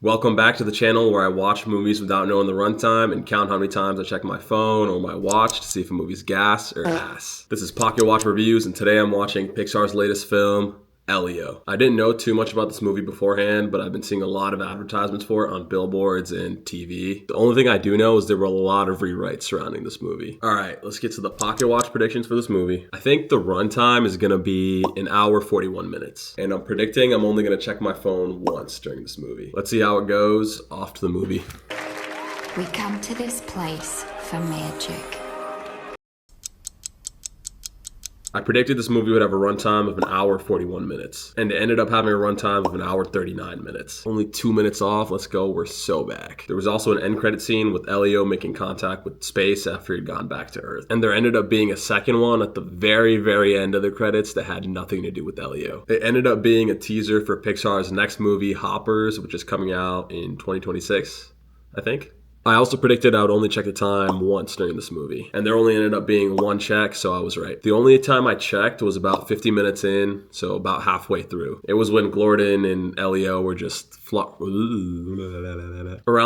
Welcome back to the channel where I watch movies without knowing the runtime and count how many times I check my phone or my watch to see if a movie's gas or ass. This is Pocket Watch Reviews, and today I'm watching Pixar's latest film, Elio. I didn't know too much about this movie beforehand, but I've been seeing a lot of advertisements for it on billboards and TV. The only thing I do know is there were a lot of rewrites surrounding this movie. Alright, let's get to the Pocket Watch predictions for this movie. I think the runtime is gonna be an hour 41 minutes. And I'm predicting I'm only gonna check my phone once during this movie. Let's see how it goes. Off to the movie. We come to this place for magic. I predicted this movie would have a runtime of an hour 41 minutes, and it ended up having a runtime of an hour 39 minutes. Only 2 minutes off. Let's go. We're so back. There was also an end credit scene with Elio making contact with space after he'd gone back to Earth. And there ended up being a second one at the very, very end of the credits that had nothing to do with Elio. It ended up being a teaser for Pixar's next movie, Hoppers, which is coming out in 2026, I think. I also predicted I would only check the time once during this movie, and there only ended up being one check, so I was right. The only time I checked was about 50 minutes in, so about halfway through. It was when Gordon and Elio were just around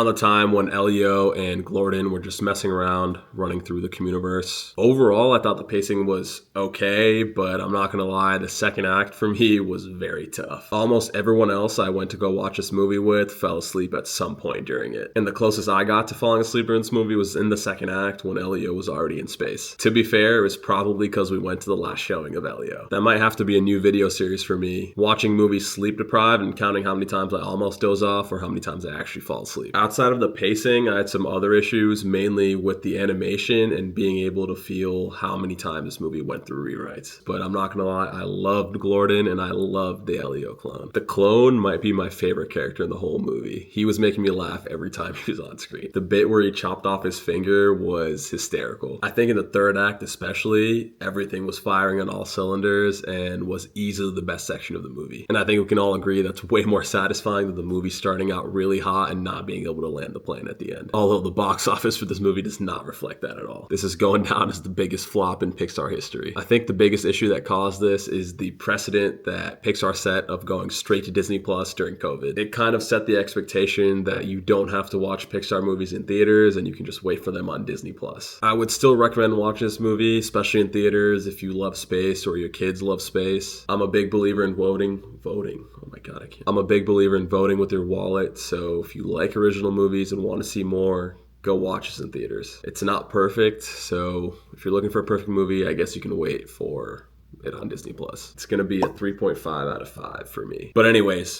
the time when Elio and Gordon were just messing around, running through the Communiverse. Overall, I thought the pacing was okay, but I'm not gonna lie, the second act for me was very tough. Almost everyone else I went to go watch this movie with fell asleep at some point during it, and the closest I got to falling asleep in this movie was in the second act when Elio was already in space. To be fair, it was probably because we went to the last showing of Elio. That might have to be a new video series for me, watching movies sleep deprived and counting how many times I almost doze off or how many times I actually fall asleep. Outside of the pacing, I had some other issues, mainly with the animation and being able to feel how many times this movie went through rewrites. But I'm not gonna lie, I loved Gordon and I loved the Elio clone. The clone might be my favorite character in the whole movie. He was making me laugh every time he was on screen. The bit where he chopped off his finger was hysterical. I think in the third act especially, everything was firing on all cylinders and was easily the best section of the movie. And I think we can all agree that's way more satisfying than the movie starting out really hot and not being able to land the plane at the end. Although the box office for this movie does not reflect that at all. This is going down as the biggest flop in Pixar history. I think the biggest issue that caused this is the precedent that Pixar set of going straight to Disney Plus during COVID. It kind of set the expectation that you don't have to watch Pixar movies in theaters and you can just wait for them on Disney Plus. I would still recommend watching this movie, especially in theaters if you love space or your kids love space. I'm a big believer in voting. Oh my god, I can't. I'm a big believer in voting with your wallet, so if you like original movies and want to see more, go watch this in theaters. It's not perfect, so if you're looking for a perfect movie, I guess you can wait for it on Disney Plus. It's gonna be a 3.5 out of 5 for me. But anyways,